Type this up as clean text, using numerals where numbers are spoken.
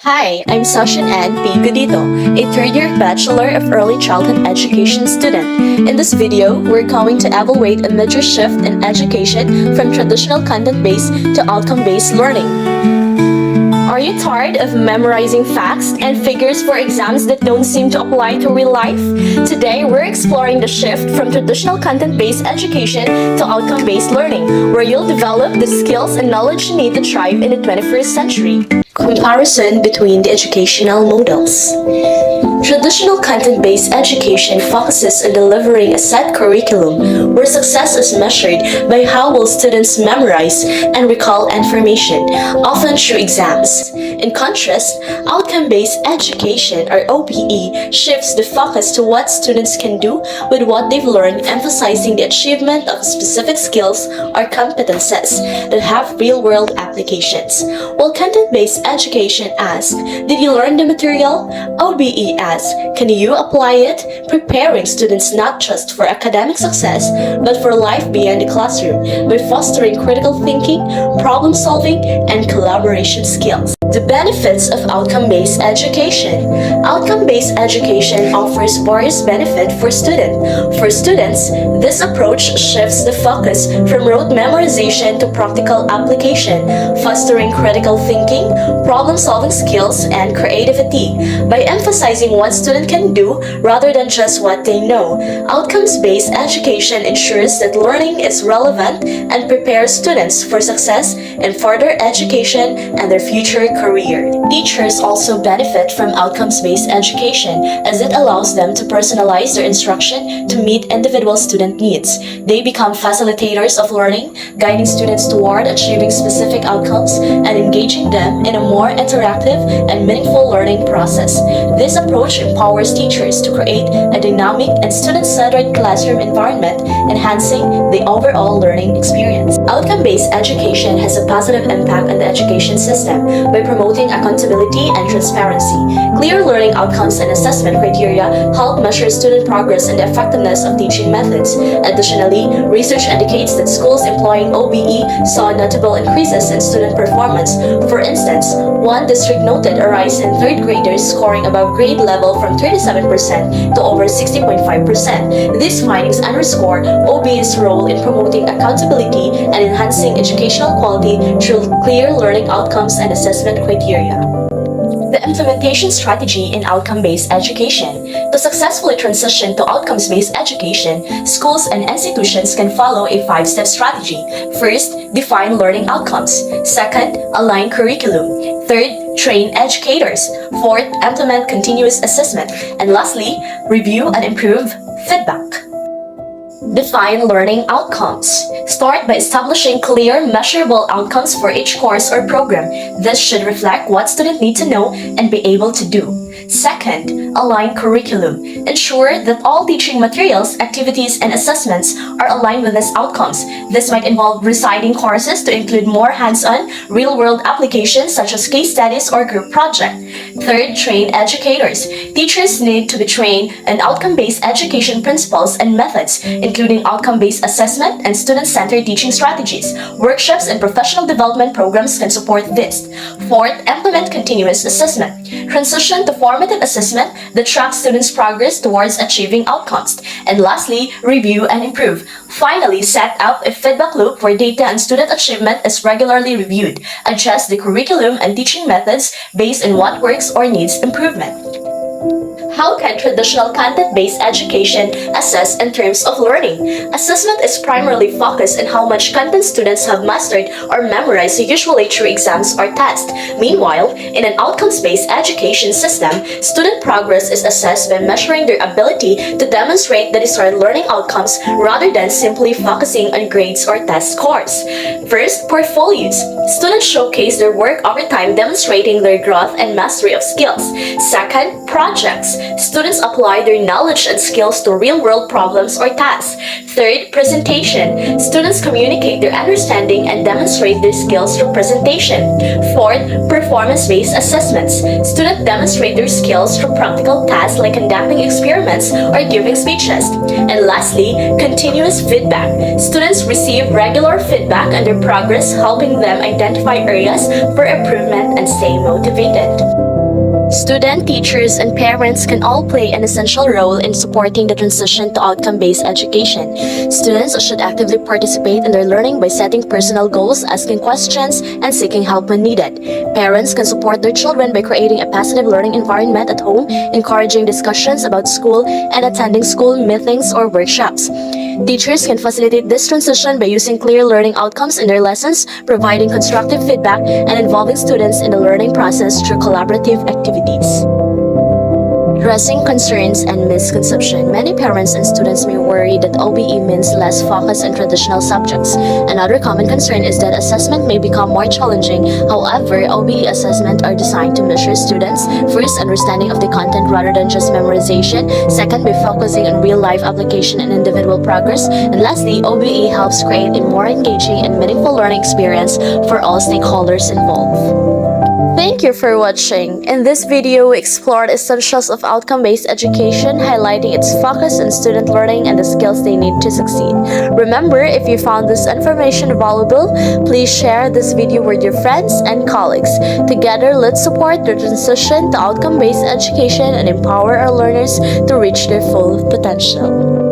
Hi, I'm Sashin Ann P. Godito, a third-year Bachelor of Early Childhood Education student. In this video, we're going to evaluate a major shift in education from traditional content-based to outcome-based learning. Are you tired of memorizing facts and figures for exams that don't seem to apply to real life? Today, we're exploring the shift from traditional content-based education to outcome-based learning, where you'll develop the skills and knowledge you need to thrive in the 21st century. Comparison between the educational models. Traditional content-based education focuses on delivering a set curriculum where success is measured by how well students memorize and recall information, often through exams. In contrast, outcome-based education, or OBE, shifts the focus to what students can do with what they've learned, emphasizing the achievement of specific skills or competences that have real-world applications. While content-based education asks, "Did you learn the material?" OBE asks, "Can you apply it?" preparing students not just for academic success, but for life beyond the classroom by fostering critical thinking, problem solving, and collaboration skills. The benefits of outcome-based education. Outcome-based education offers various benefits for students. For students, this approach shifts the focus from rote memorization to practical application, fostering critical thinking, problem-solving skills, and creativity. By emphasizing what students can do rather than just what they know, outcomes-based education ensures that learning is relevant and prepares students for success in further education and their future career. Teachers also benefit from outcomes-based education as it allows them to personalize their instruction to meet individual student needs. They become facilitators of learning, guiding students toward achieving specific outcomes and engaging them in a more interactive and meaningful learning process. This approach empowers teachers to create a dynamic and student-centered classroom environment, enhancing the overall learning experience. Outcome-based education has a positive impact on the education system by promoting accountability and transparency. Clear learning outcomes and assessment criteria help measure student progress and the effectiveness of teaching methods. Additionally, research indicates that schools employing OBE saw notable increases in student performance. For instance, one district noted a rise in third graders scoring above grade level from 37% to over 60.5%. These findings underscore OBE's role in promoting accountability and enhancing educational quality through clear learning outcomes and assessment criteria. The implementation strategy in outcome-based education. To successfully transition to outcomes-based education, schools and institutions can follow a 5-step strategy. First, define learning outcomes. Second, align curriculum. Third, train educators. Fourth, implement continuous assessment. And lastly, review and improve feedback. Define learning outcomes. Start by establishing clear, measurable outcomes for each course or program. This should reflect what students need to know and be able to do. Second, align curriculum. Ensure that all teaching materials, activities, and assessments are aligned with these outcomes. This might involve resigning courses to include more hands-on, real-world applications such as case studies or group projects. Third, train educators. Teachers need to be trained in outcome-based education principles and methods, including outcome-based assessment and student-centered teaching strategies. Workshops and professional development programs can support this. Fourth, implement continuous assessment. Transition to formative assessment that tracks students' progress towards achieving outcomes. And lastly, review and improve. Finally, set up a feedback loop where data and student achievement is regularly reviewed. Adjust the curriculum and teaching methods based on what works or needs improvement. How can traditional content-based education assess in terms of learning? Assessment is primarily focused on how much content students have mastered or memorized, usually through exams or tests. Meanwhile, in an outcomes-based education system, student progress is assessed by measuring their ability to demonstrate the desired learning outcomes rather than simply focusing on grades or test scores. First, portfolios. Students showcase their work over time, demonstrating their growth and mastery of skills. Second, projects. Students apply their knowledge and skills to real-world problems or tasks. Third, presentation. Students communicate their understanding and demonstrate their skills through presentation. Fourth, performance-based assessments. Students demonstrate their skills through practical tasks like conducting experiments or giving speeches. And lastly, continuous feedback. Students receive regular feedback on their progress, helping them identify areas for improvement and stay motivated. Student, teachers, and parents can all play an essential role in supporting the transition to outcome-based education. Students should actively participate in their learning by setting personal goals, asking questions, and seeking help when needed. Parents can support their children by creating a positive learning environment at home, encouraging discussions about school, and attending school meetings or workshops. Teachers can facilitate this transition by using clear learning outcomes in their lessons, providing constructive feedback, and involving students in the learning process through collaborative activities. Addressing concerns and misconception. Many parents and students may worry that OBE means less focus on traditional subjects. Another common concern is that assessment may become more challenging. However, OBE assessments are designed to measure students' first understanding of the content rather than just memorization. Second, by focusing on real-life application and individual progress. And lastly, OBE helps create a more engaging and meaningful learning experience for all stakeholders involved. Thank you for watching. In this video, we explored essentials of outcome-based education, highlighting its focus on student learning and the skills they need to succeed. Remember, if you found this information valuable, please share this video with your friends and colleagues. Together, let's support the transition to outcome-based education and empower our learners to reach their full potential.